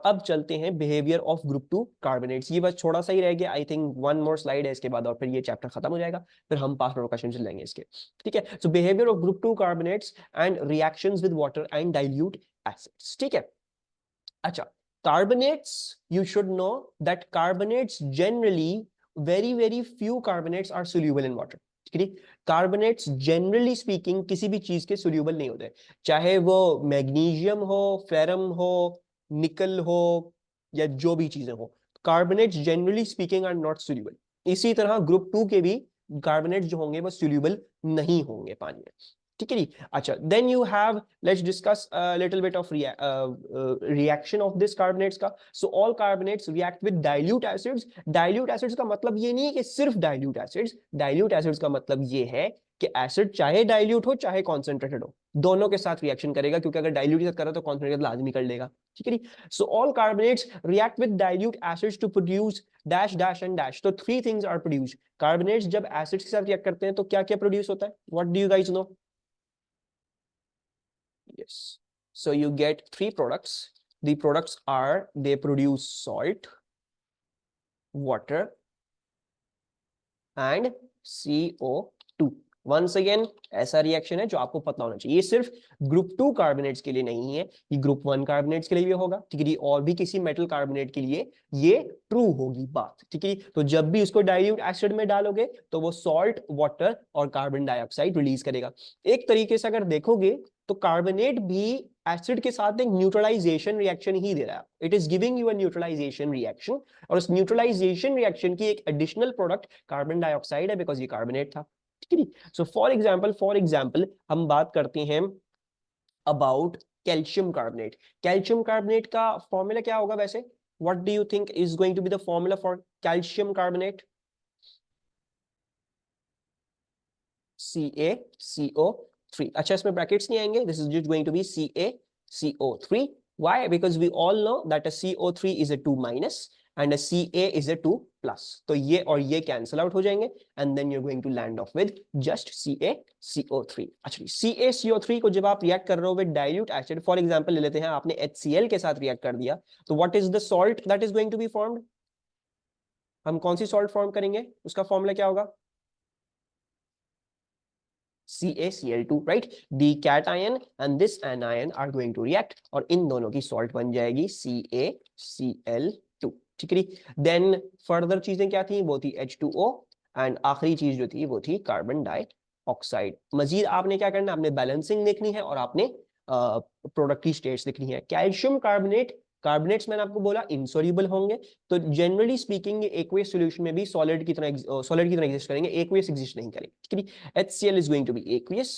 अब चलते हैं behaviour of group two carbonates. ये बस छोटा सा ही रह गया, I think one more slide है इसके बाद और फिर ये चैप्टर खत्म हो जाएगा, फिर हम पास आउट क्वेश्चन लेंगे इसके। ठीक है, so behaviour of group two carbonates and reactions with water and dilute acids. ठीक है, अच्छा, carbonates, you should know that carbonates generally, very few carbonates are soluble in water। ठीक है, कार्बोनेट्स जनरली स्पीकिंग किसी भी चीज के सोल्यूबल नहीं होते, चाहे वो मैग्नीशियम हो, फेरम हो, निकल हो, या जो भी चीजें हो, carbonates generally speaking are not soluble. इसी तरह ग्रुप टू के भी कार्बोनेट्स जो होंगे वो सोल्यूबल नहीं होंगे पानी में। ठीक है जी, अच्छा, then you have, let's discuss little bit of reaction of this carbonates का। So all carbonates react with dilute acids. Dilute acids का मतलब ये नहीं है कि सिर्फ डाइल्यूट एसिड्स, डाइल्यूट एसिड्स का मतलब ये है कि एसिड चाहे डाइल्यूट हो चाहे कॉन्सेंट्रेटेड हो, दोनों के साथ रिएक्शन करेगा, क्योंकि अगर डाइल्यूट के साथ कर रहा है तो कॉन्सेंट्रेटेड लाजमी कर लेगा। ठीक है जी, so all carbonates react with dilute acids to produce dash dash and dash. तो three things are produced. Carbonates जब एसिड्स के साथ रिएक्ट करते हैं तो क्या क्या प्रोड्यूस होता है? What do you guys know? Yes. So you get three products. The products are, they produce salt, water, and CO2। Once again, ऐसा रिएक्शन है जो आपको पता होना चाहिए। ये सिर्फ ग्रुप टू कार्बोनेट्स के लिए नहीं है, ये ग्रुप वन कार्बोनेट्स के लिए भी होगा। ठीक है, और भी किसी मेटल कार्बोनेट के लिए ये ट्रू होगी बात। ठीक है, तो जब भी उसको डाइल्यूट एसिड में डालोगे तो वो सॉल्ट, वाटर और कार्बन डाइऑक्साइड रिलीज करेगा। एक तरीके से अगर देखोगे तो कार्बोनेट भी एसिड के साथ एक न्यूट्रलाइजेशन रिएक्शन ही दे रहा है। It is giving you a neutralization reaction, और उस न्यूट्रलाइजेशन रिएक्शन की एक एडिशनल प्रोडक्ट कार्बन डाइऑक्साइड है, बिकॉज ये कार्बोनेट था। ठीक है, सो फॉर एग्जाम्पल हम बात करते हैं about calcium carbonate. Calcium carbonate का फॉर्मूला क्या होगा वैसे? What do you think is going to be the formula for calcium carbonate? CaCO3। अच्छा, इसमें ब्रैकेट्स नहीं आएंगे, this is just going to be CaCO3। Why? Because we all know that a CO3 is a 2 minus and a Ca is a 2 plus। तो ये और ये cancel out हो जाएंगे and then you're going to land off with just CaCO3। अच्छा, CaCO3 को जब आप रिएक्ट कर रहे हो with dilute acid, for example ले लेते हैं आपने HCl के साथ रिएक्ट कर दिया, तो what is the salt that is going to be formed? हम कौन सी सॉल्ट फॉर्म करेंगे? उसका फॉर्मूला क्या होगा? CaCl2, right? The cation and this anion are going to react और इन दोनों की सॉल्ट बन जाएगी CaCl2। ठीक है, देन फर्दर चीजें क्या थी? वो थी H2O, एंड आखिरी चीज जो थी वो थी कार्बन डाइऑक्साइड। मजीद आपने क्या करना है? आपने बैलेंसिंग देखनी है और आपने प्रोडक्ट की स्टेट्स लिखनी है। कैल्शियम कार्बोनेट, कार्बोनेट्स मैंने आपको बोला इनसॉल्युबल होंगे, तो जनरली स्पीकिंग एक्वियस सॉल्यूशन में भी सॉलिड की तरह एग्जिस्ट करेंगे, एक्वियस एग्जिस्ट नहीं करेंगे। ठीक है, HCl is going to be aqueous,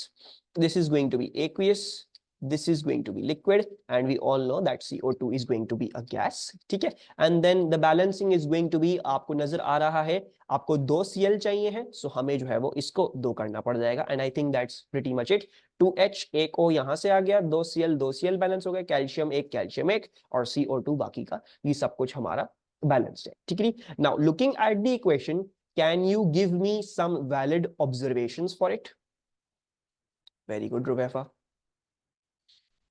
this is going to be aqueous, this is going to be liquid, and we all know that CO2 is going to be a gas। ठीक है, and then the balancing is going to be, आपको नजर आ रहा है आपको 2 Cl चाहिए है, सो हमें जो है वो इसको 2 करना पड़ जाएगा, and I think that's pretty much it. 2H, एक O यहां से आ गया, 2 Cl बैलेंस हो गया, कैल्शियम एक और CO2 बाकी का, ये सब कुछ हमारा बैलेंस्ड है। ठीक है, now looking at the equation, can you give me some valid observations for it? Very good, Rubefa.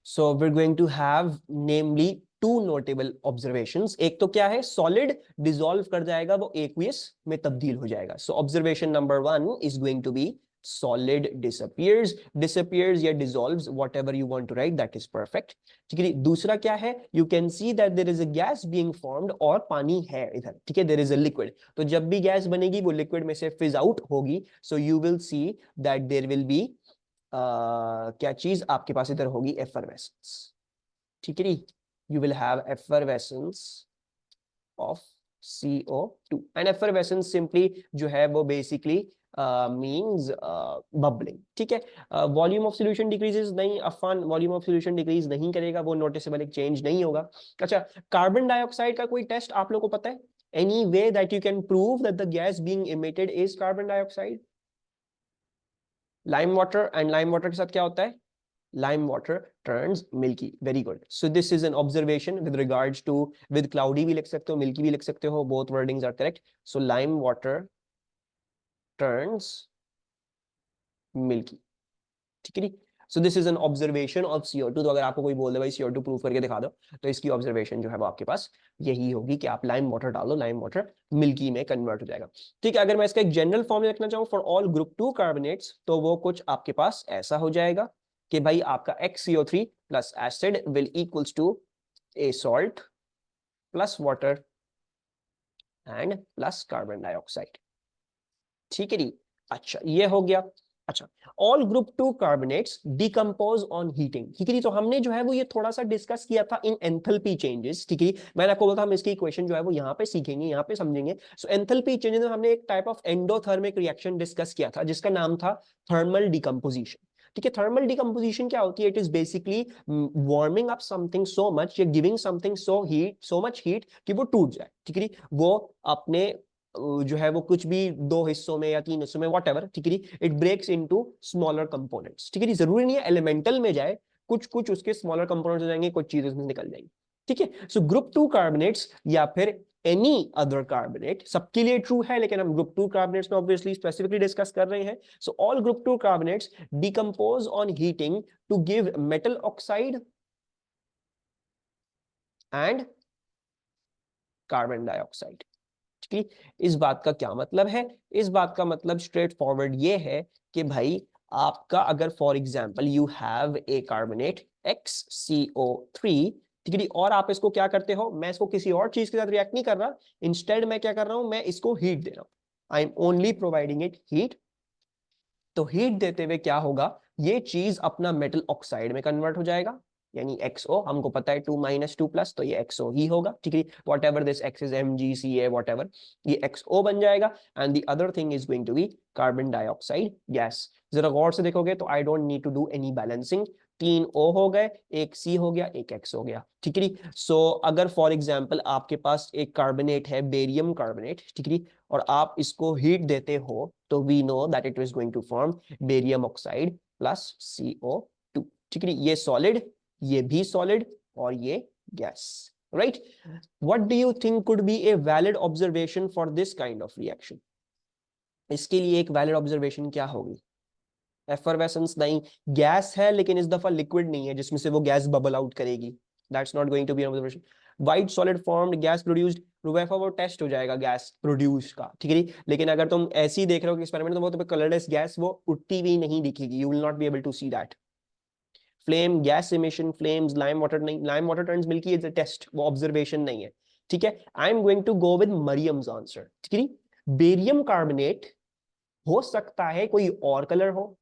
So we're going to have namely two notable observations। एक तो क्या है? सॉलिड डिसॉल्व कर जाएगा, वो एक्वियस में तब्दील हो जाएगा। So observation number 1 is going to be solid disappears या dissolves, whatever you want to write, that is perfect। ठीक है, दूसरा क्या है? You can see that there is a gas being formed, और पानी है इधर। ठीक है, there is a liquid। तो जब भी गैस बनेगी वो लिक्विड में से फिज आउट होगी, so you will see that there will be क्या चीज आपके पास इधर होगी? एफरवेसेंस। ठीक है, you will have effervescence of CO2, and effervescence simply जो है वो बेसिकली मींस बबलिंग। ठीक है, वॉल्यूम ऑफ सॉल्यूशन डिक्रीजेस नहीं, अफान वॉल्यूम ऑफ सॉल्यूशन डिक्रीज नहीं करेगा, वो नोटिसेबल एक चेंज नहीं होगा। अच्छा, कार्बन डाइऑक्साइड का कोई टेस्ट आप लोगों को पता है? Any way that you can prove that the gas being emitted is carbon dioxide? Lime water, and lime water के साथ क्या होता है? Lime water turns milky। Very good। So this is an observation with regards to, with cloudy भी लिख सकते हो, milky भी लिख सकते हो, both wordings are correct। So lime water turns milky। ठीक है, so this is an observation of CO2। तो अगर आपको कोई बोल दे भाई CO2 प्रूव करके दिखा दो, तो इसकी ऑब्जर्वेशन जो है वो आपके पास यही होगी कि आप लाइम वाटर डालो, लाइम वाटर मिल्की में कन्वर्ट हो जाएगा। ठीक है, अगर मैं इसका एक जनरल फॉर्म रखना चाहूँ फॉर ऑल ग्रुप 2 कार्बोनेट्स, तो वो कुछ आपके पास ऐसा हो जाएगा कि भाई आपका XCO3 plus acid will equals to a salt plus water and plus carbon dioxide. ठीक है जी। अच्छा, ये हो गया। अच्छा, all group 2 carbonates decompose on heating. ठीक है जी, तो हमने जो है वो ये थोड़ा सा डिस्कस किया था इन एंथैल्पी चेंजेस। ठीक है, मैंने आपको बोला था हम इसकी इक्वेशन जो है वो यहाँ पे सीखेंगे, यहाँ पे समझेंगे। सो एंथैल्पी चेंजेस में हमने एक type of endothermic reaction discuss किया था जिसका नाम था थर्मल डिकम्पोजिशन। ठीक है, थर्मल डिकम्पोजिशन क्या होती है? It is basically warming up something so much, या giving something so much heat कि वो टूट जाए। ठीक है, वो अपने जो है वो कुछ भी 2 हिस्सों में या 3 हिस्सों में व्हाटएवर, ठीक है, it breaks into smaller components. ठीक है, जरूरी नहीं है एलिमेंटल में जाए, कुछ कुछ उसके स्मॉलर कंपोनेंट्स हो जाएंगे, कुछ चीजें उसमें निकल जाएंगी। ठीक है, सो ग्रुप 2 कार्बोनेट्स या फिर एनी अदर कार्बोनेट, सबके लिए ट्रू है, लेकिन हम ग्रुप 2 कार्बोनेट्स में ऑब्वियसली स्पेसिफिकली डिस्कस कर रहे हैं। So all group 2 carbonates decompose on heating to give metal oxide and carbon dioxide. ठीक, इस बात का क्या मतलब है? इस बात का मतलब स्ट्रेट फॉरवर्ड ये है कि भाई आपका अगर for example you have a carbonate XCO3, ठीक है, और आप इसको क्या करते हो, मैं इसको किसी और चीज के साथ रिएक्ट नहीं कर रहा, इंस्टेड मैं क्या कर रहा हूं, मैं इसको हीट दे रहा हूं, I am only providing it heat. तो हीट देते हुए क्या होगा, ये चीज अपना मेटल ऑक्साइड में कन्वर्ट हो जाएगा, यानी XO, हमको पता है 2 - 2 प्लस, तो ये XO ही होगा। ठीक है, whatever this X is MgCa whatever, ये XO बन जाएगा। And the other thing is going to be carbon dioxide gas. जरा गौर से देखोगे तो I don't need to do any balancing, 3 O हो गए, एक C हो गया, एक X हो गया। ठीक है, सो अगर फॉर एग्जाम्पल आपके पास एक कार्बोनेट है, बेरियम कार्बोनेट, ठीक है, और आप इसको हीट देते हो, तो we know that it is going to form barium oxide plus CO2। ठीक है, ये सॉलिड, ये भी सॉलिड, और ये gas, right. What do you think could be a valid observation for this kind of reaction? इसके लिए एक वैलिड ऑब्जर्वेशन क्या होगी? एफरवेसेंस नहीं, गैस है लेकिन इस दफा लिक्विड नहीं है जिसमें से वो गैस बबल आउट करेगी, that's not going to be an observation. White solid formed gas produced, रुबेफा वो टेस्ट हो जाएगा गैस प्रोड्यूस का। ठीक है, लेकिन अगर तुम ऐसे ही देख रहे हो कि एक्सपेरिमेंट, तो वो तुम्हें कलरलेस गैस वो उठती हुई नहीं दिखेगी, you will not be able to see that. Flame, gas emission, flames, lime water नहीं, lime water turns milky is a test, वो ऑब्जर्वेशन नहीं है। ठीक है, I am going to go with Mariam's answer. ठीक है, बेरियम कार्बोनेट हो सकता है कोई और कलर हो,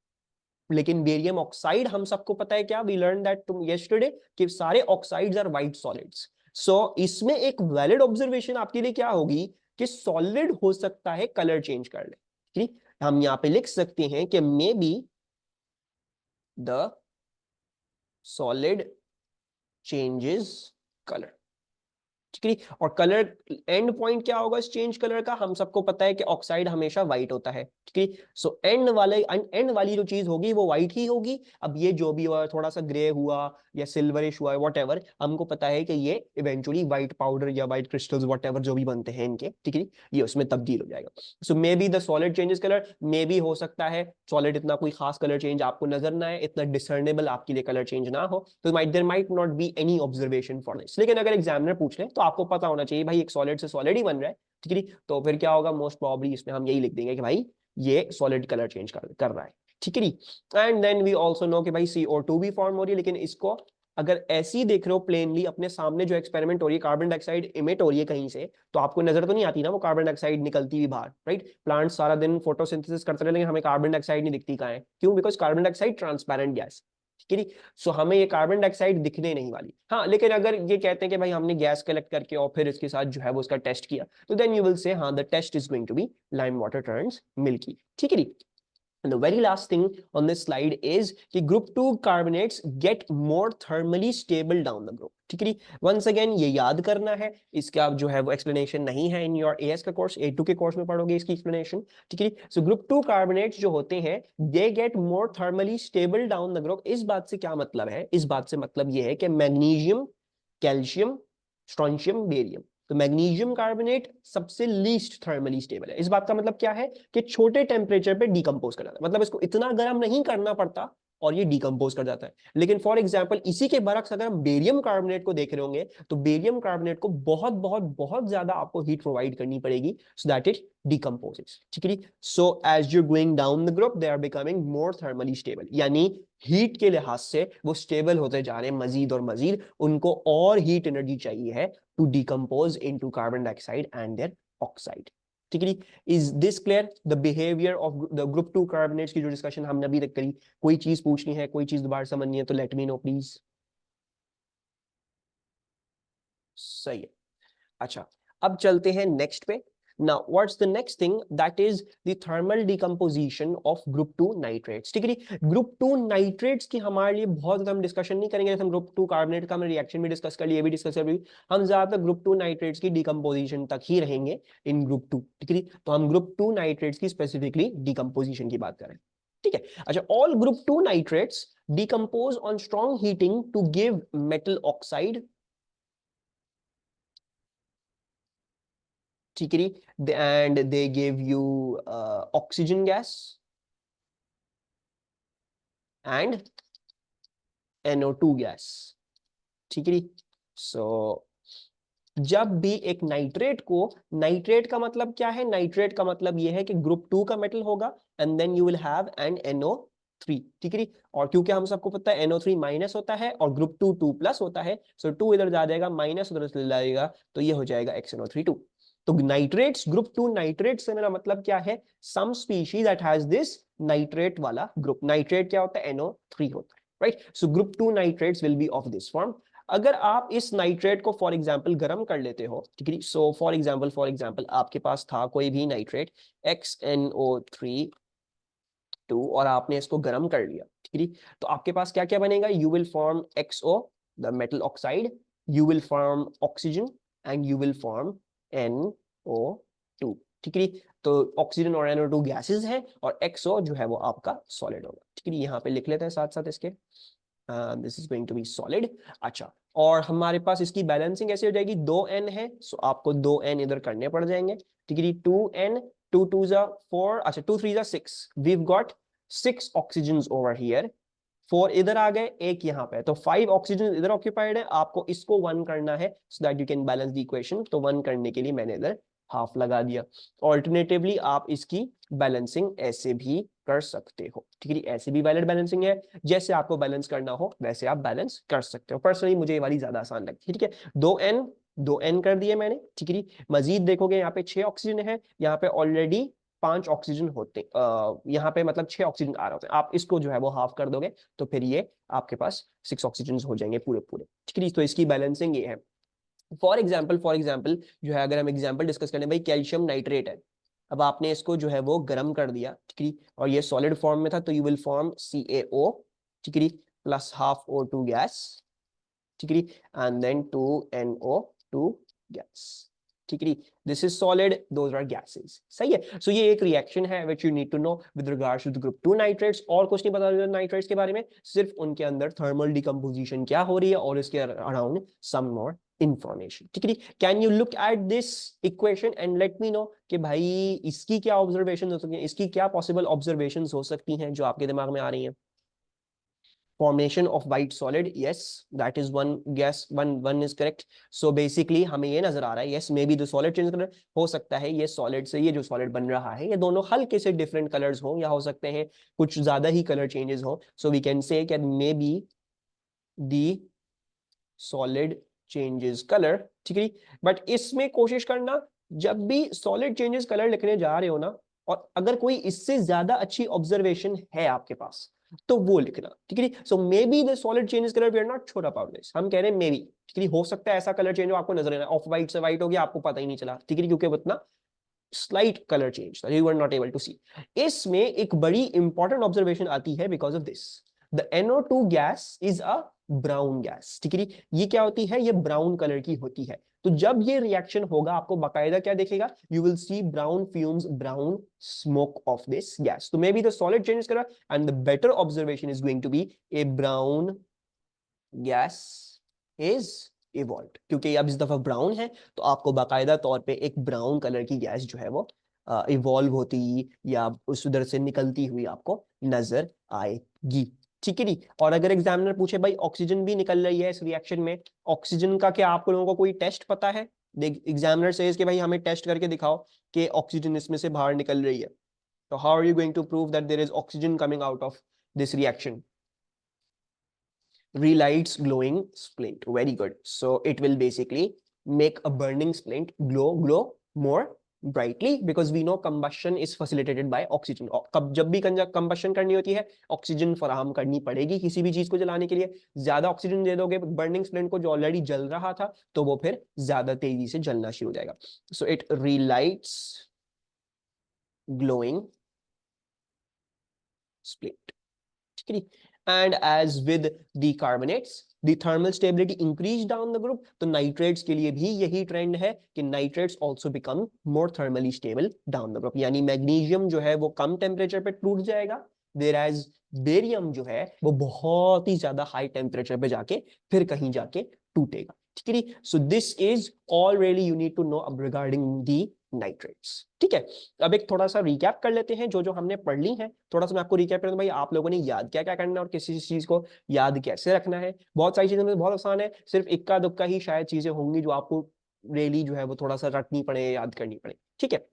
लेकिन बेरियम ऑक्साइड हम सबको पता है क्या, वी लर्न दैट तुम यस्टरडे कि सारे ऑक्साइड्स आर वाइट सॉलिड्स। सो इसमें एक वैलिड ऑब्जर्वेशन आपके लिए क्या होगी कि सॉलिड हो सकता है कलर चेंज कर ले। ठीक है, हम यहां पे लिख सकते हैं कि मे be the solid changes colour. ठीक है, और कलर एंड पॉइंट क्या होगा इस चेंज कलर का, हम सबको पता है कि ऑक्साइड हमेशा व्हाइट होता है। ठीक है, सो एंड वाली जो चीज होगी वो व्हाइट ही होगी। अब ये जो भी हुआ, थोड़ा सा ग्रे हुआ या सिल्वरिश हुआ, व्हाटएवर, हमको पता है कि ये इवेंचुअली व्हाइट पाउडर या व्हाइट क्रिस्टल्स व्हाटएवर जो भी बनते हैं इनके, ठीक है, ये उसमें तब्दील हो जाएगा। So may be the solid changes colour, मे बी हो सकता है सॉलिड इतना कोई खास कलर चेंज आपको नजर ना आए, इतना डिसर्नेबल आपके लिए कलर चेंज ना हो, तो there might not be any observation for this. लेकिन अगर एग्जामिनर पूछ ले तो आपको पता होना चाहिए भाई एक सॉलिड से सॉलिड ही बन रहा है। ठीक है, तो फिर क्या होगा, मोस्ट प्रोबेबली इसमें हम यही लिख देंगे कि भाई ये सॉलिड कलर चेंज कर रहा है। ठीक है, and then we also know कि भाई CO2 भी फॉर्म हो रही है, लेकिन इसको अगर ऐसे ही देख रहे हो प्लेनली अपने सामने जो एक्सपेरिमेंट हो रही है, कार्बन डाइऑक्साइड इमिट हो रही है कहीं से, तो आपको नजर तो नहीं आती ना वो कार्बन डाइऑक्साइड निकलती हुई बाहर, राइट। प्लांट सारा दिन फोटोसिंथेसिस करते रहे, लेकिन हमें कार्बन डाइऑक्साइड नहीं दिखती कहाँ है, क्यों? Because carbon dioxide transparent gas. ठीक है, सो हमें ये कार्बन डाइऑक्साइड दिखने नहीं वाली। हाँ, लेकिन अगर ये कहते हैं कि भाई हमने गैस कलेक्ट करके और फिर इसके साथ जो है वो उसका टेस्ट किया, तो देन यू विल से हाँ the test is going to be lime water turns milky. ठीक है, and the very last thing on this slide is कि group 2 carbonates get more thermally stable down the group। ठीक है, once again ये याद करना है, इसका जो है वो explanation नहीं है इन योर AS का कोर्स, A2 के कोर्स में पढ़ोगे इसकी explanation। ठीक है, so group 2 carbonates जो होते हैं they get more thermally stable down the group। इस बात से क्या मतलब है? इस बात से मतलब ये है कि मैग्नीशियम, कैल्शियम, स्ट्रोंशियम, बेरियम, तो मैग्नीशियम कार्बोनेट सबसे लीस्ट थर्मली स्टेबल है। इस बात का मतलब क्या है कि छोटे टेम्परेचर पे डिकम्पोज कर जाता है, मतलब इसको इतना गर्म नहीं करना पड़ता और ये डिकम्पोज कर जाता है। लेकिन फॉर एग्जांपल इसी के बरक्स अगर हम बेरियम कार्बोनेट को देख रहे होंगे तो बेरियम कार्बोनेट को बहुत बहुत बहुत ज्यादा आपको हीट प्रोवाइड करनी पड़ेगी सो दैट इट डिकम्पोजेस, ठीक है। So as you going down the group they are becoming more thermally stable, यानी हीट के लिहाज से वो स्टेबल होते जा रहे हैं मजीद और मजीद, उनको और हीट एनर्जी चाहिए है to decompose into carbon dioxide and their oxide, ठीक है। Is this clear the behaviour of the group 2 carbonates की जो डिस्कशन हमने अभी तक करी? कोई चीज पूछनी है, कोई चीज दोबारा समझनी है तो लेट मी नो प्लीज। सही है। अच्छा, अब चलते हैं नेक्स्ट पे। Now, what's the next thing? That is the thermal decomposition of group 2 nitrates, ठीक है। ग्रुप 2 नाइट्रेट्स की हमारे लिए बहुत ज्यादा हम डिस्कशन नहीं करेंगे, हम ग्रुप 2 कार्बोनेट का हमने रिएक्शन भी डिस्कस कर लिया, भी डिस्कस कर लिया, हम ज्यादातर ग्रुप 2 नाइट्रेट्स की डिकम्पोजिशन तक ही रहेंगे इन ग्रुप 2, ठीक है। तो हम ग्रुप 2 नाइट्रेट्स की स्पेसिफिकली डिकम्पोजिशन की बात करें, ठीक है। अच्छा, all group 2 nitrates decompose on strong heating to give metal oxide, ठीक है, and they give you oxygen gas and NO2 gas, ठीक है। सो जब भी एक नाइट्रेट को, नाइट्रेट का मतलब क्या है? नाइट्रेट का मतलब यह है कि ग्रुप 2 का मेटल होगा and then you will have an NO3, ठीक है। और क्योंकि हम सबको पता है NO3 माइनस होता है और ग्रुप 2 2 प्लस होता है, सो 2 इधर जा जाएगा, माइनस उधर चला जाएगा, तो ये हो जाएगा XNO3 2। तो नाइट्रेट्स, ग्रुप 2 नाइट्रेट से मेरा मतलब क्या है? Some species that has this nitrate वाला ग्रुप। नाइट्रेट क्या होता है? NO3 होता है, right. So group 2 nitrates will be of this form. अगर आप इस नाइट्रेट को फॉर एग्जांपल गर्म कर लेते हो, ठीक है, सो फॉर एग्जांपल आपके पास था कोई भी नाइट्रेट XNO3 2 और आपने इसको गर्म कर लिया, ठीक है, तो आपके पास क्या क्या बनेगा? You will form XO the metal oxide, you will form oxygen and you will form NO2, ठीक है। तो ऑक्सीजन और NO2 गैसेस हैं और XO जो है वो आपका सॉलिड होगा, ठीक है। यहाँ पे लिख लेते हैं साथ साथ इसके, this is going to be solid. अच्छा, और हमारे पास इसकी बैलेंसिंग ऐसे हो जाएगी, 2N है, सो आपको 2N इधर करने पड़ जाएंगे, ठीक है। 2N, 2 2 जा 4, अच्छा 2 3 जा 6, we've got 6 oxygens over here, 4 इधर आ गए, एक यहाँ पे, तो 5 ऑक्सीजन इधर ऑक्यूपाइड है, आपको इसको 1 करना है so that you can balance the equation. तो 1 करने के लिए मैंने इधर हाफ लगा दिया। ऑल्टरनेटिवली आप इसकी बैलेंसिंग ऐसे भी कर सकते हो, ठीक है। ऐसे भी वैलिड बैलेंसिंग है, जैसे आपको बैलेंस करना हो वैसे आप बैलेंस कर सकते हो। पर्सनली मुझे ये वाली ज्यादा आसान लगती है, ठीक है। 2N कर दिए मैंने, ठीक है। मजीद देखोगे यहाँ पे 6 ऑक्सीजन है, यहाँ पे ऑलरेडी 5 ऑक्सीजन होते, यहाँ पे मतलब 6 ऑक्सीजन आ रहे होते हैं, आप इसको जो है वो हाफ कर दोगे तो फिर ये आपके पास 6 ऑक्सीजन हो जाएंगे पूरे पूरे, ठीक है। तो इसकी बैलेंसिंग ये है। फॉर एग्जाम्पल जो है, अगर हम एग्जाम्पल डिस्कस करें, भाई कैल्शियम नाइट्रेट है, अब आपने इसको जो है वो गर्म कर दिया, ठीक है, और ये सॉलिड फॉर्म में था, तो यू विल फॉर्म CaO, ठीक है, प्लस हाफ O2 गैस, ठीक है, एंड देन 2NO2 गैस, ठीक है। This is solid, those are gases, सही है। सो ये एक रिएक्शन है which you need to know with regards to the group 2 nitrates. और कुछ नहीं पता नाइट्रेट्स के बारे में, सिर्फ उनके अंदर थर्मल डिकम्पोजिशन क्या हो रही है और इसके अराउंड सम मोर इंफॉर्मेशन, ठीक है। Can you look at this equation and let me know कि भाई इसकी क्या ऑब्जर्वेशन हो सकती है, इसकी क्या पॉसिबल ऑब्जर्वेशन हो सकती हैं जो आपके दिमाग में आ रही हैं। formation of white solid, yes, that is one guess, one is correct. So basically हमें ये नजर आ रहा है, yes maybe the solid change color, हो सकता है ये solid से ये जो solid बन रहा है ये दोनों हल्के से different colors हो, या हो सकते हैं कुछ ज्यादा ही color changes हो। So we can say that maybe the solid changes color, ठीक है। बट इसमें कोशिश करना, जब भी solid changes color लिखने जा रहे हो ना, और अगर कोई इससे ज्यादा अच्छी ऑब्जर्वेशन है आपके पास तो वो लिखना, ठीक है। So may be the solid changes colour, we are not sure about this, हम कह रहे हैं मे बी, ठीक है। हो सकता है ऐसा कलर चेंज हो आपको नजर आना, ऑफ वाइट से वाइट हो गया आपको पता ही नहीं चला, ठीक है, क्योंकि उतना स्लाइट कलर चेंज था, you are not able to see. इसमें एक बड़ी इंपॉर्टेंट ऑब्जर्वेशन आती है because of this, the NO2 gas is a brown gas, ठीक है। ये क्या होती है? ये ब्राउन कलर की होती है। तो जब ये रिएक्शन होगा आपको बाकायदा क्या दिखेगा? You will see brown fumes, brown smoke of this gas. तो may be the solid change colour and the better observation is going to be a brown gas is evolve, क्योंकि अब इस दफा ब्राउन है तो आपको बाकायदा तौर पे एक ब्राउन कलर की गैस जो है वो इवॉल्व होती या उस उधर से निकलती हुई आपको नजर आएगी, ठीक है जी। और अगर एग्जामिनर पूछे भाई ऑक्सीजन भी निकल रही है इस रिएक्शन में, ऑक्सीजन का क्या आप लोगों को कोई टेस्ट पता है? एग्जामिनर सेज कि भाई हमें टेस्ट करके दिखाओ कि ऑक्सीजन इसमें से बाहर निकल रही है, तो how are you going to prove that there is oxygen coming out of this reaction? Relights glowing splint. Very good. So it will basically make a burning splint glow more brightly because we know combustion is facilitated by oxygen. कब जब भी combustion करनी होती है oxygen फराहम करनी पड़ेगी किसी भी चीज को जलाने के लिए। ज्यादा ऑक्सीजन दे दोगे बर्निंग स्प्लिंट को जो ऑलरेडी जल रहा था तो वो फिर ज्यादा तेजी से जलना शुरू हो जाएगा। So it relights glowing splint. ठीक है। And as with the carbonates, the thermal stability increased down the group. तो नाइट्रेट्स के लिए भी यही ट्रेंड है कि nitrates also become more thermally stable down the group. यानी मैग्नीशियम जो है वो कम टेम्परेचर पे टूट जाएगा, whereas बेरियम जो है वो बहुत ही ज्यादा हाई टेम्परेचर पे जाके फिर कहीं जाके टूटेगा। ठीक है। So this is all really you need to know अब रिगार्डिंग दी नाइट्रेट्स। ठीक है। अब एक थोड़ा सा रिकैप कर लेते हैं जो जो हमने पढ़ ली है। थोड़ा सा मैं आपको रिकैप कर दूं भाई आप लोगों ने याद क्या क्या करना है और किसी चीज को याद कैसे रखना है। बहुत सारी चीजें में बहुत आसान है, सिर्फ इक्का दुक्का ही शायद चीजें होंगी जो आपको रियली जो है वो थोड़ा सा रटनी पड़े, याद करनी पड़े। ठीक है।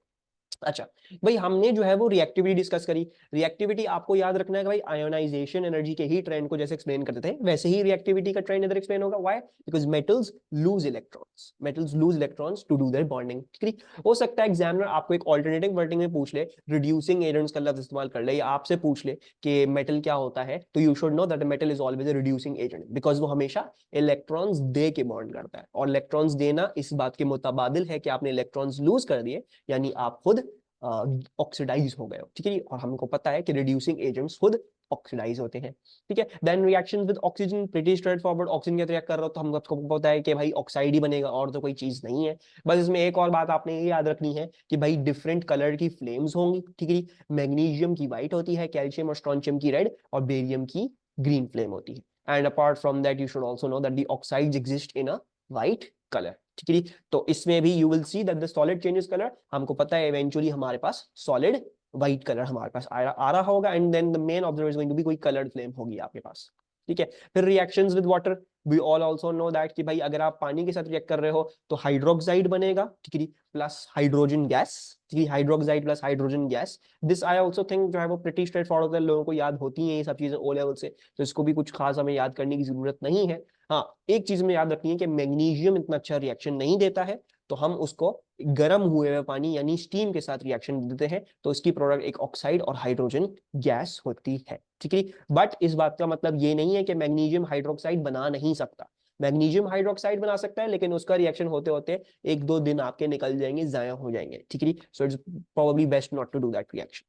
अच्छा भाई हमने जो है वो रिएक्टिविटी डिस्कस करी। रिएक्टिविटी आपको याद रखना है कि भाई आयोनाइजेशन एनर्जी के ही ट्रेंड को जैसे एक्सप्लेन करते थे वैसे ही रिएक्टिविटी का ट्रेंड इधर एक्सप्लेन होगा। Why? Because metals lose electrons to do their bonding. ठीक है। हो सकता है एग्जामिनर आपको एक ऑल्टरनेटिव वर्डिंग में पूछ ले, रिड्यूसिंग एजेंट्स का लफ्ज इस्तेमाल कर ले, या आपसे पूछ ले कि मेटल क्या होता है, तो you should know that metal is always a reducing agent because वो हमेशा इलेक्ट्रॉन्स दे के बॉन्ड करता है, और इलेक्ट्रॉन्स देना इस बात के मुताबादिल है कि आपने इलेक्ट्रॉन्स लूज कर दिए यानी आप खुद ऑक्सीडाइज हो गए हो। ठीक है। और हमको पता है कि रिड्यूसिंग एजेंट्स खुद ऑक्सीडाइज होते हैं। ठीक है। Then reaction with oxygen pretty straightforward. Oxygen के रिएक्ट कर रहा हो तो हमको पता है कि भाई ऑक्साइड ही बनेगा और तो कोई चीज नहीं है। बस इसमें एक और बात आपने ये याद रखनी है कि भाई डिफरेंट कलर की फ्लेम्स होंगी। ठीक है। मैग्नीशियम की व्हाइट होती है, कैल्शियम और स्ट्रोंशियम की रेड, और बेरियम की ग्रीन फ्लेम होती है। And apart from that you should also know that the oxides exist in a white colour. ठीक है। तो इसमें भी you will see that the solid changes colour. हमको पता है इवेंचुअली हमारे पास सॉलिड व्हाइट कलर हमारे पास आ रहा होगा, and then the main observer is going to be कोई कलर्ड फ्लेम होगी आपके पास। ठीक है। फिर reactions with water, we all also know that कि भाई अगर आप पानी के साथ रिएक्ट कर रहे हो तो हाइड्रोक्साइड बनेगा। ठीक है। Plus hydrogen gas. ठीक है। Hydroxide plus hydrogen gas. This I also think जो है वो प्रीटी स्ट्रेट फॉरवर्ड, लोगों को याद होती है ये सब चीजें ओ लेवल से, तो इसको भी कुछ खास हमें याद करने की जरूरत नहीं है। हाँ एक चीज में याद रखनी है कि मैग्नीशियम इतना अच्छा रिएक्शन नहीं देता है, तो हम उसको गर्म हुए हुए पानी यानी स्टीम के साथ रिएक्शन देते हैं तो इसकी प्रोडक्ट एक ऑक्साइड और हाइड्रोजन गैस होती है। ठीक है। बट इस बात का मतलब ये नहीं है कि मैग्नीशियम हाइड्रोक्साइड बना नहीं सकता। मैग्नीशियम हाइड्रोक्साइड बना सकता है, लेकिन उसका रिएक्शन होते होते 1-2 दिन आपके निकल जाएंगे, जाया हो जाएंगे। ठीक है। So it's probably best not to do that reaction.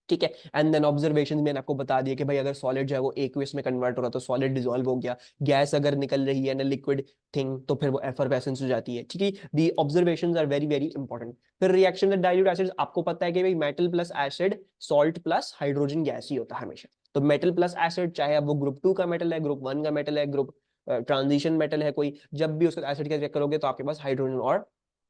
ठीक है। एंड देन ऑब्जर्वेशन मैंने आपको बता दिया कि भाई अगर सॉलिड जो है वो एक्वियस में कन्वर्ट हो रहा है तो सॉलिड डिसॉल्व हो गया, गैस अगर निकल रही है ना लिक्विड थिंग तो फिर वो एफरवेसेंस हो जाती है। ठीक है। The observations are very very important. फिर रिएक्शन विद डाइल्यूट एसिड्स, आपको पता है कि भाई metal plus acid salt plus hydrogen gas ही होता है हमेशा। तो मेटल प्लस एसिड चाहे अब वो ग्रुप 2 का मेटल है, ग्रुप 1 का मेटल है, ग्रुप ट्रांजिशन मेटल है कोई, जब भी उसका एसिड का रिएक्ट करोगे तो आपके पास हाइड्रोजन और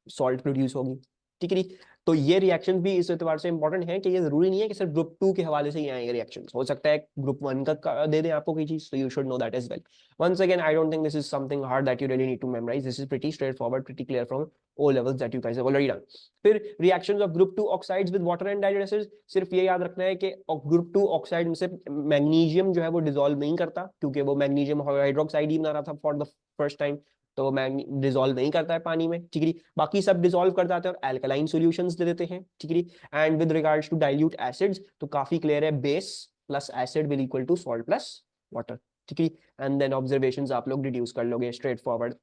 सॉल्ट प्रोड्यूस होगी। ठीक है। तो ये रिएक्शन भी इस एतबार से इंपॉर्टेंट है कि ये जरूरी नहीं है कि सिर्फ ग्रुप 2 के हवाले से ही आएंगे रिएक्शन, हो सकता है ग्रुप 1 का दे दें आपको कोई चीज, so you should know that as well. Once again, I don't think this is something hard that you really need to memorize. This is pretty straightforward, pretty clear from O levels that you guys have already done. फिर reactions of group 2 oxides with water and dilute acids, सिर्फ ये याद रखना है कि group 2 oxide में से magnesium जो है वो डिसॉल्व नहीं करता, क्योंकि वो मैग्नीशियम हाइड्रोक्साइड ही बना रहा था फॉर द फर्स्ट टाइम, तो डिसॉल्व नहीं करता है पानी में। ठीक है। बाकी सब डिसॉल्व कर जाते हैं और एल्कलाइन सॉल्यूशंस दे देते हैं। ठीक है। And with regards to dilute acids तो काफी क्लियर है, base plus acid will equal to salt plus water. ठीक है। एंड देन ऑब्जर्वेशंस आप लोग डिड्यूस कर लोगे स्ट्रेट फॉरवर्ड।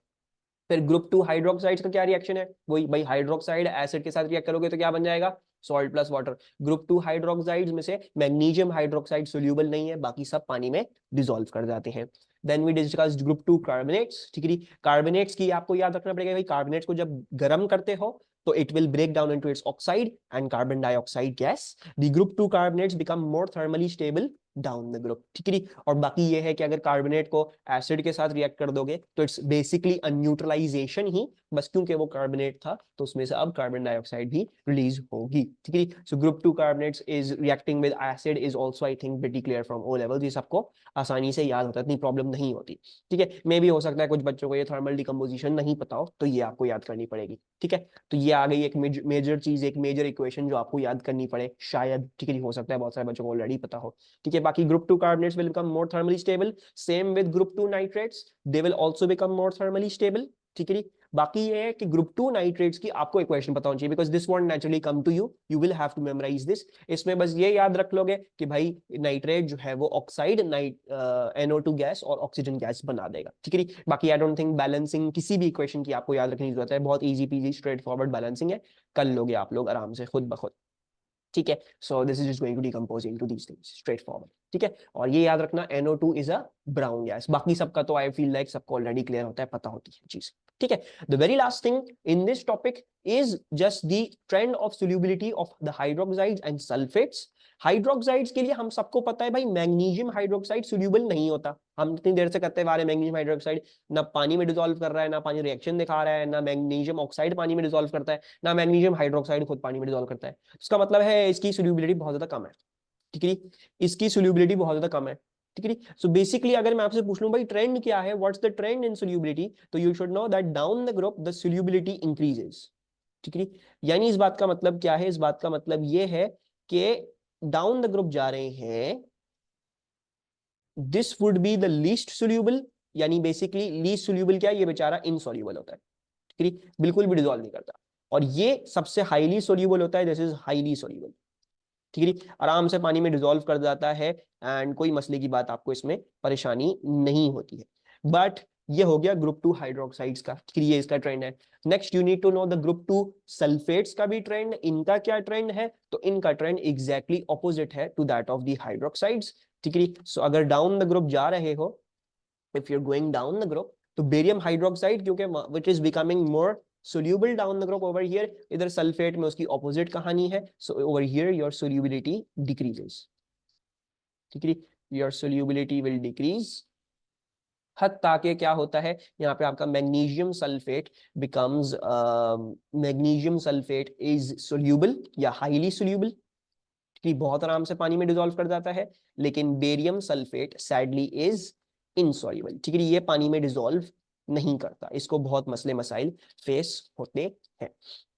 फिर ग्रुप 2 हाइड्रोक्साइड का क्या रिएक्शन है, वही भाई हाइड्रोक्साइड एसिड के साथ रिएक्ट करोगे तो क्या बन जाएगा, salt plus water. Group 2 hydroxides में से मैग्नीशियम हाइड्रोक्साइड सोल्यूबल नहीं है, बाकी सब पानी में डिसॉल्व कर जाते हैं। Then we discuss group 2 carbonates. ठीक है। कार्बोनेट्स की आपको याद रखना पड़ेगा भाई, कार्बोनेट्स को जब गर्म करते हो तो it will break down into its oxide and carbon dioxide gas. The group 2 carbonates become more thermally stable down the group, ठीक है। और बाकी ये है कि अगर कार्बोनेट को एसिड के साथ रिएक्ट कर दोगे तो इट्स बेसिकली अ न्यूट्रलाइजेशन ही, बस क्योंकि वो कार्बोनेट था तो उसमें से अब कार्बन डाइऑक्साइड भी रिलीज होगी, ठीक है। So group 2 carbonates is reacting with acid is also I think pretty clear from O level, ये सबको आसानी से याद होता है, इतनी प्रॉब्लम नहीं होती, ठीक है। मे भी हो सकता है कुछ बच्चों को ये थर्मल डिकम्पोजिशन नहीं पता हो, तो ये आपको याद करनी पड़ेगी, ठीक है। तो ये आ गई एक मेजर चीज, एक मेजर इक्वेशन जो आपको याद करनी पड़े शायद, ठीक है। हो सकता है बहुत सारे बच्चों को ऑलरेडी पता हो, ठीक है। बाकी group 2 carbonates will become more thermally stable, same with group 2 nitrates, they will also become more thermally stable, ठीक है। बाकी ये है कि ग्रुप 2 नाइट्रेट्स की आपको इक्वेशन पता होनी चाहिए, because this won't naturally come to you, you will have to memorise this. इसमें बस ये याद रख लोगे कि भाई नाइट्रेट जो है वो ऑक्साइड NO2 गैस और ऑक्सीजन गैस बना देगा, ठीक है। बाकी आई डोंट थिंक बैलेंसिंग किसी भी इक्वेशन की आपको याद रखने की जरूरत है, बहुत easy PG straight forward balancing है, कर लोगे आप लोग आराम से खुद ब खुद, ठीक है। So this is just going to decompose into these things straightforward, ठीक है। और ये याद रखना NO2 is a brown gas, बाकी सबका तो आई फील लाइक सबको ऑलरेडी क्लियर होता है, पता होती है चीज, ठीक है। The very last thing in this topic is just the trend of solubility of the hydroxides and sulphates. Hydroxides के लिए हम सबको पता है भाई मैग्नीशियम हाइड्रोक्साइड सोल्यूबल नहीं होता, हम इतनी देर से कहते हैं मैग्नीशियम हाइड्रोक्साइड ना पानी में डिसॉल्व कर रहा है, ना पानी रिएक्शन दिखा रहा है, ना मैग्नीशियम ऑक्साइड पानी में डिसॉल्व करता है, ना मैग्नीशियम हाइड्रोक्साइड खुद पानी में डिसॉल्व करता है। इसका मतलब है इसकी सोल्यूबिलिटी बहुत ज्यादा कम है, ठीक है। इसकी सोल्यूबिलिटी बहुत ज्यादा कम है, ठीक है। सो बेसिकली अगर मैं आपसे पूछ लूं भाई ट्रेंड क्या है, what's the trend in solubility, तो you should know that down the group the solubility increases, ठीक है। यानी इस बात का मतलब क्या है, इस बात का मतलब ये है कि डाउन द ग्रुप जा रहे हैं, this would be the least soluble, यानी बेसिकली लीस्ट सोल्यूबल क्या है, ये बेचारा इनसोल्यूबल होता है, ठीक है, बिल्कुल भी डिसॉल्व नहीं करता। और ये सबसे हाईली सोल्यूबल होता है, दिस इज हाईली सोल्यूबल, ठीक है। आराम से पानी में डिसॉल्व कर जाता है एंड कोई मसले की बात आपको इसमें परेशानी नहीं होती है। बट ये हो गया ग्रुप 2 हाइड्रोक्साइड्स का, ये इसका ट्रेंड है। Next you need to know the group 2 sulphates का भी ट्रेंड, इनका क्या ट्रेंड है, तो इनका ट्रेंड एग्जैक्टली ऑपोजिट है to that of the hydroxides, ठीक है। सो अगर डाउन द ग्रुप जा रहे हो, if you are going down the group, तो बेरियम हाइड्रोक्साइड क्योंकि which is becoming more soluble down the group over here, इधर सल्फेट में उसकी ऑपोजिट कहानी है, so over here your solubility decreases, ठीक है। your solubility will decrease हद ताकि क्या होता है यहाँ पे आपका magnesium sulphate becomes, magnesium sulphate is soluble या हाईली सोल्यूबल, ठीक है, बहुत आराम से पानी में डिसॉल्व कर जाता है। लेकिन barium sulphate sadly is insoluble, ठीक है, ये पानी में डिसॉल्व नहीं करता, इसको बहुत मसले मसाइल फेस होते हैं,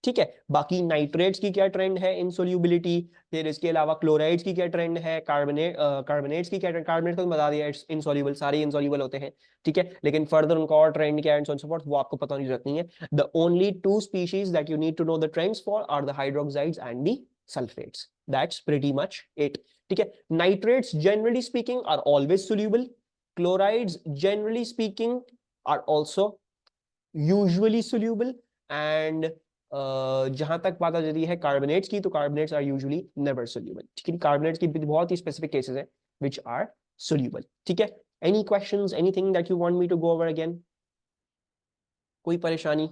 ठीक है। बाकी नाइट्रेट्स की क्या ट्रेंड है, इनसोल्यूबिलिटी। फिर इसके अलावा क्लोराइड्स की क्या ट्रेंड है, कार्बोनेट्स की क्या ट्रेंड, कार्बोनेट तो बता दिया इट्स इनसोल्यूबल, सारे इनसोल्यूबल होते हैं, ठीक है। लेकिन फर्दर उनका और ट्रेंड क्या है एंड सो फोर्थ वो आपको पता नहीं, जरूरत नहीं है। The only two species that you need to know the trends for are the hydroxides and the sulphates, that's pretty much it, ठीक है। Nitrates generally speaking are always soluble, chlorides generally speaking are also usually soluble and जहां तक बात आ जाती है carbonates की, तो carbonates are usually never soluble, ठीक है। कार्बोनेट्स की बहुत ही स्पेसिफिक केसेस हैं which are soluble, ठीक है। Any questions, anything that you want me to go over again, कोई परेशानी?